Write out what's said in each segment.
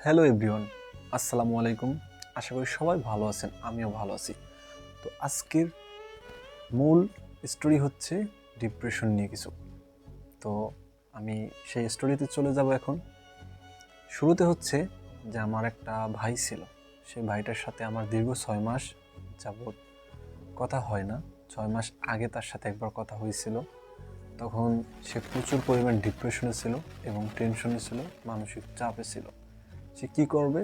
Hello everyone, আসসালামু আলাইকুম। আশা করি সবাই ভালো আছেন, আমিও ভালো আছি। তো আজকের মূল স্টোরি হচ্ছে ডিপ্রেশন নিয়ে কিছু। তো আমি সেই স্টোরিতে চলে যাব এখন। শুরুতে হচ্ছে যে আমার একটা ভাই ছিল, সেই ভাইটার সাথে আমার দীর্ঘ 6 মাস যাবৎ কথা হয় না। 6 মাস আগে তার সাথে একবার কথা হয়েছিল। তখন সে প্রচুর পরিমাণ ডিপ্রেশনে ছিল এবং টেনশনে ছিল, মানসিক চাপে ছিল। সে কী করবে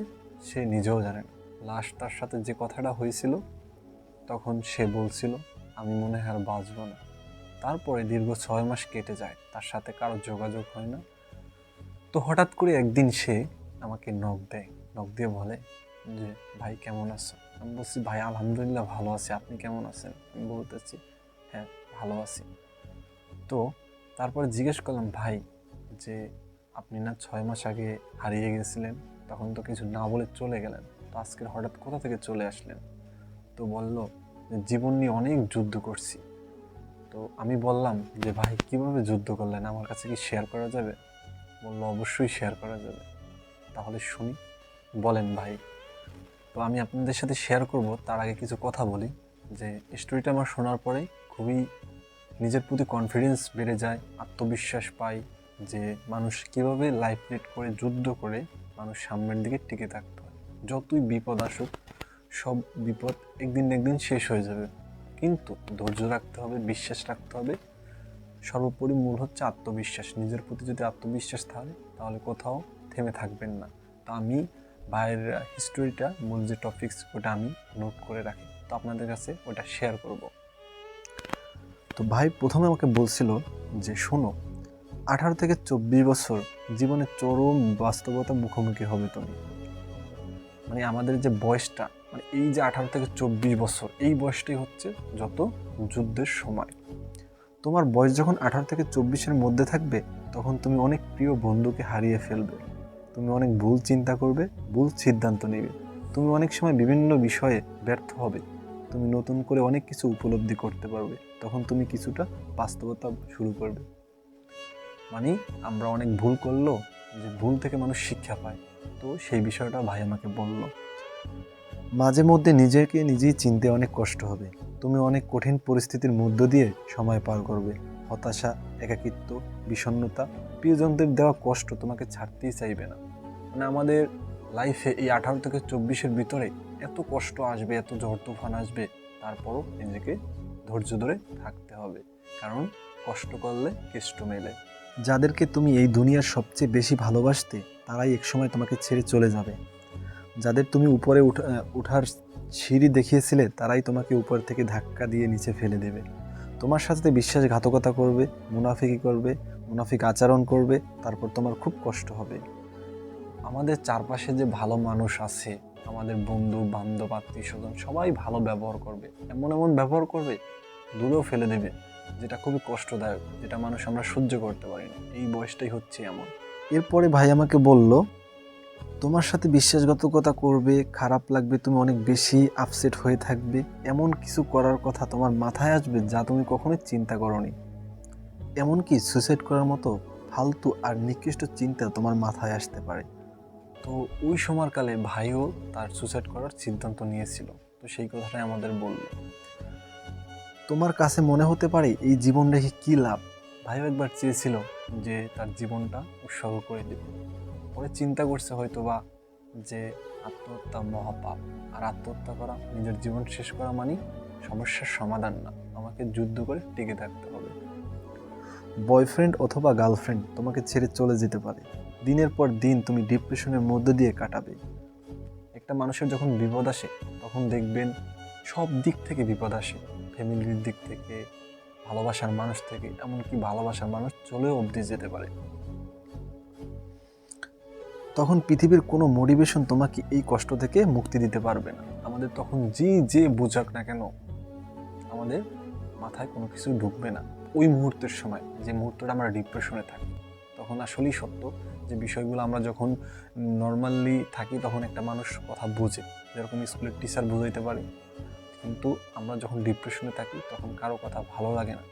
সে নিজেও জানে না। লাস্ট তার সাথে যে কথাটা হয়েছিল তখন সে বলছিল, আমি মনে হয় আর বাঁচব না। তারপরে দীর্ঘ 6 মাস কেটে যায়, তার সাথে কারো যোগাযোগ হয় না। তো হঠাৎ করে একদিন সে আমাকে নক দেয়, নক দিয়ে বলে যে ভাই কেমন আছো। আমি বলছি ভাই আলহামদুলিল্লাহ ভালো আছি, আপনি কেমন আছেন। আমি বলতেছি হ্যাঁ ভালো আছি। তো তারপরে জিজ্ঞেস করলাম ভাই যে আপনি না 6 মাস আগে হারিয়ে গেছিলেন, তখন তো কিছু না বলে চলে গেলেন, তো আজকে হঠাৎ কোথা থেকে চলে আসলেন। তো বলল যে জীবন নিয়ে অনেক যুদ্ধ করছি। তো আমি বললাম যে ভাই কিভাবে যুদ্ধ করলেন, আমার কাছে কি শেয়ার করা যাবে। বললো অবশ্যই শেয়ার করা যাবে। তাহলে শুনি, বলেন ভাই। তো আমি আপনাদের সাথে শেয়ার করব, তার আগে কিছু কথা বলি। যে স্টোরিটা আমার শোনার পরে খুবই নিজের প্রতি কনফিডেন্স বেড়ে যায়, আত্মবিশ্বাস পাই যে মানুষ কীভাবে লাইফ লিড করে, যুদ্ধ করে মানুষ সামনের দিকে টিকে থাকতে হয়। যতই বিপদ আসুক, সব বিপদ একদিন না একদিন শেষ হয়ে যাবে, কিন্তু ধৈর্য রাখতে হবে, বিশ্বাস রাখতে হবে। সর্বোপরি মূল হচ্ছে আত্মবিশ্বাস। নিজের প্রতি যদি আত্মবিশ্বাস থাকে তাহলে কোথাও থেমে থাকবেন না। তো আমি ভাইয়ের হিস্টোরিটা, মূল যে টপিকস ওটা আমি নোট করে রাখি, তো আপনাদের কাছে ওটা শেয়ার করব। তো ভাই প্রথমে আমাকে বলছিল যে শোনো, 18 থেকে 24 বছর জীবনের চরম বাস্তবতা মুখোমুখি হবে তুমি। মানে আমাদের যে বয়সটা, মানে এই যে 18 থেকে 24 বছর, এই বয়সটাই হচ্ছে যত যুদ্ধের সময়। তোমার বয়স যখন 18 থেকে 24-এর মধ্যে থাকবে, তখন তুমি অনেক প্রিয় বন্ধুকে হারিয়ে ফেলবে, তুমি অনেক ভুল চিন্তা করবে, ভুল সিদ্ধান্ত নেবে, তুমি অনেক সময় বিভিন্ন বিষয়ে ব্যর্থ হবে, তুমি নতুন করে অনেক কিছু উপলব্ধি করতে পারবে, তখন তুমি কিছুটা বাস্তবতা শুরু করবে। মানে আমরা অনেক ভুল করলো, যে ভুল থেকে মানুষ শিক্ষা পায়, তো সেই বিষয়টা ভাই আমাকে বলল। মাঝে মধ্যে নিজেকে নিজেই চিনতে অনেক কষ্ট হবে, তুমি অনেক কঠিন পরিস্থিতির মধ্য দিয়ে সময় পার করবে। হতাশা, একাকিত্ব, বিষণ্ণতা, প্রিয়জনদের দেওয়া কষ্ট তোমাকে ছাড়তেই চাইবে না। মানে আমাদের লাইফে এই 18 থেকে 24-এর ভিতরে এত কষ্ট আসবে, এত ঝড় তুফান আসবে, তারপরও নিজেকে ধৈর্য ধরে থাকতে হবে, কারণ কষ্ট করলে কেষ্ট মেলে। যাদেরকে তুমি এই দুনিয়ার সবচেয়ে বেশি ভালোবাসতে, তারাই একসময় তোমাকে ছেড়ে চলে যাবে। যাদের তুমি উপরে ওঠার সিঁড়ি দেখিয়েছিলে, তারাই তোমাকে উপর থেকে ধাক্কা দিয়ে নিচে ফেলে দেবে। তোমার সাথে বিশ্বাসঘাতকতা করবে, মুনাফিকি করবে, মুনাফিক আচরণ করবে, তারপর তোমার খুব কষ্ট হবে। আমাদের চারপাশে যে ভালো মানুষ আছে, আমাদের বন্ধু বান্ধব আত্মীয় স্বজন, সবাই ভালো ব্যবহার করবে, এমন এমন ব্যবহার করবে দূরেও ফেলে দেবে, যেটা খুবই কষ্টদায়ক, যেটা মানুষ আমরা সহ্য করতে পারি না। এই বয়সটাই হচ্ছে এমন। এরপরে ভাই আমাকে বলল, তোমার সাথে বিশ্বাসঘাতকতা করবে, খারাপ লাগবে, তুমি অনেক বেশি আপসেট হয়ে থাকবে, এমন কিছু করার কথা তোমার মাথায় আসবে যা তুমি কখনোই চিন্তা করোনি। এমনকি সুইসাইড করার মতো ফালতু আর নিকৃষ্ট চিন্তা তোমার মাথায় আসতে পারে। তো ওই সময়কালে ভাইও তার সুইসাইড করার সিদ্ধান্ত নিয়েছিল। তো সেই কথাটাই আমাদের বলল। তোমার কাছে মনে হতে পারে এই জীবন রেখে কী লাভ। ভাইও একবার চেয়েছিল যে তার জীবনটা উৎসর্গ করে দিতে। পরে চিন্তা করছে হয়তোবা যে আত্মহত্যা মহাপাপ, আর আত্মহত্যা করা, নিজের জীবন শেষ করা মানে সমস্যার সমাধান না, আমাকে যুদ্ধ করে টিকে থাকতে হবে। বয়ফ্রেন্ড অথবা গার্লফ্রেন্ড তোমাকে ছেড়ে চলে যেতে পারে, দিনের পর দিন তুমি ডিপ্রেশনের মধ্যে দিয়ে কাটাবে। একটা মানুষের যখন বিপদ আসে, তখন দেখবেন সব দিক থেকে বিপদ আসে, ফ্যামিলির দিক থেকে, ভালোবাসার মানুষ থেকে, এমনকি ভালোবাসার মানুষ চলেও অবধি যেতে পারে। তখন পৃথিবীর কোনো মোটিভেশন তোমাকে এই কষ্ট থেকে মুক্তি দিতে পারবে না। আমাদের তখন যে বোঝাক না কেন, আমাদের মাথায় কোনো কিছু ঢুকবে না। ওই মুহূর্তের সময়, যে মুহূর্তটা আমরা ডিপ্রেশনে থাকি, তখন আসলেই সত্য যে বিষয়গুলো আমরা যখন নর্মালি থাকি, তখন একটা মানুষ কথা বোঝে, যেরকম স্কুলের টিচার বোঝাইতে পারে। কিন্তু আমরা যখন ডিপ্রেশনে থাকি, তখন কারো কথা ভালো লাগে না।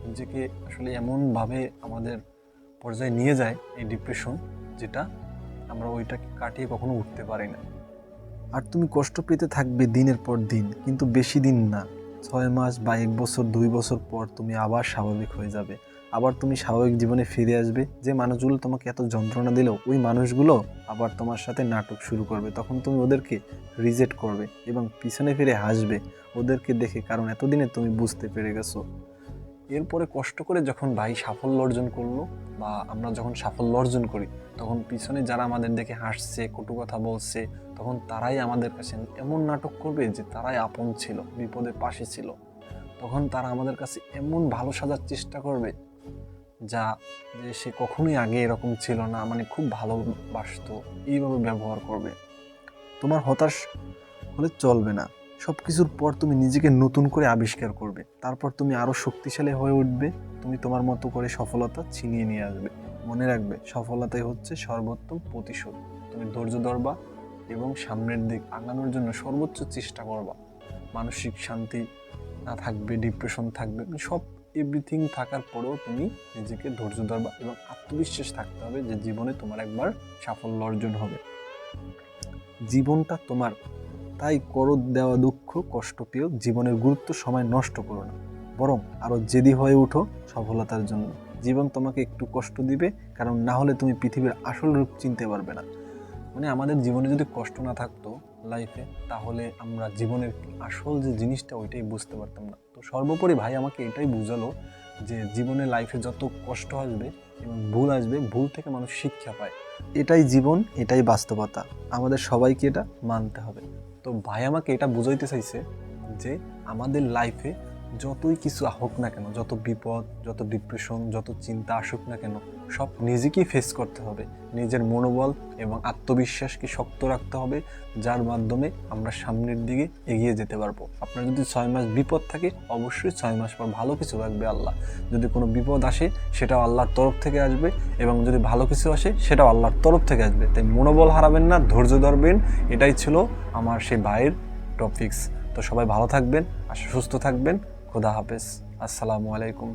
নিজেকে আসলে এমনভাবে আমাদের পর্যায়ে নিয়ে যায় এই ডিপ্রেশন, যেটা আমরা ওইটাকে কাটিয়ে কখনো উঠতে পারি না। আর তুমি কষ্ট পেতে থাকবে দিনের পর দিন, কিন্তু বেশি দিন না, 6 মাস বা 1 বছর 2 বছর পর তুমি আবার স্বাভাবিক হয়ে যাবে। আবার তুমি স্বাভাবিক জীবনে ফিরে আসবে। যে মানুষগুলো তোমাকে এত যন্ত্রণা দিল, ওই মানুষগুলো আবার তোমার সাথে নাটক শুরু করবে। তখন তুমি ওদেরকে রিজেক্ট করবে এবং পিছনে ফিরে হাসবে ওদেরকে দেখে, কারণ এতদিনে তুমি বুঝতে পেরে গেছো। এরপরে কষ্ট করে যখন ভাই সাফল্য অর্জন করলো বা আমরা যখন সাফল্য অর্জন করি, তখন পিছনে যারা আমাদের দেখে হাসছে, কটু কথা বলছে, তখন তারাই আমাদের কাছে এমন নাটক করবে যে তারাই আপন ছিল, বিপদে পাশে ছিল। তখন তারা আমাদের কাছে এমন ভালো সাজার চেষ্টা করবে যা যে সে কখনোই আগে এরকম ছিল না, মানে খুব ভালোবাসতো, এইভাবে ব্যবহার করবে। তোমার হতাশ হলে চলবে না। সব কিছুর পর তুমি নিজেকে নতুন করে আবিষ্কার করবে, তারপর তুমি আরও শক্তিশালী হয়ে উঠবে। তুমি তোমার মতো করে সফলতা ছিনিয়ে নিয়ে আসবে। মনে রাখবে, সফলতাই হচ্ছে সর্বোত্তম প্রতিশোধ। তুমি ধৈর্য ধরবা এবং সামনের দিক আগানোর জন্য সর্বোচ্চ চেষ্টা করবা। মানসিক শান্তি না থাকবে, ডিপ্রেশন থাকবে, সব এভরিথিং থাকার পরেও তুমি নিজেকে ধৈর্য ধরবা এবং আত্মবিশ্বাস থাকতে হবে যে জীবনে তোমার একবার সাফল্য অর্জন হবে। জীবনটা তোমার, তাই করো দেওয়া দুঃখ, কষ্ট পেও, জীবনের গুরুত্ব সময় নষ্ট করো না, বরং আরও জেদি হয়ে উঠো সফলতার জন্য। জীবন তোমাকে একটু কষ্ট দিবে, কারণ না হলে তুমি পৃথিবীর আসল রূপ চিনতে পারবে না। মানে আমাদের জীবনে যদি কষ্ট না থাকতো লাইফে, তাহলে আমরা জীবনের আসল যে জিনিসটা ওইটাই বুঝতে পারতাম না। তো সর্বোপরি ভাই আমাকে এটাই বুঝালো যে জীবনে লাইফে যত কষ্ট আসবে এবং ভুল আসবে, ভুল থেকে মানুষ শিক্ষা পায়। এটাই জীবন, এটাই বাস্তবতা, আমাদের সবাইকে এটা মানতে হবে। তো ভাই আমাকে এটা বুঝাইতে চাইছে যে আমাদের লাইফে যতই কিছু হোক না কেন, যত বিপদ, যত ডিপ্রেশন, যত চিন্তা আসুক না কেন, সব নিজেকেই ফেস করতে হবে। নিজের মনোবল এবং আত্মবিশ্বাসকে শক্ত রাখতে হবে, যার মাধ্যমে আমরা সামনের দিকে এগিয়ে যেতে পারবো। আপনার যদি 6 মাস বিপদ থাকে, অবশ্যই 6 মাস পর ভালো কিছু রাখবে আল্লাহ। যদি কোনো বিপদ আসে, সেটাও আল্লাহর তরফ থেকে আসবে, এবং যদি ভালো কিছু আসে, সেটাও আল্লাহর তরফ থেকে আসবে। তাই মনোবল হারাবেন না, ধৈর্য ধরবেন। এটাই ছিল আমার সেই ভাইয়ের টপিকস। তো সবাই ভালো থাকবেন আর সুস্থ থাকবেন। খোদা হাফেজ। আসসালামু আলাইকুম।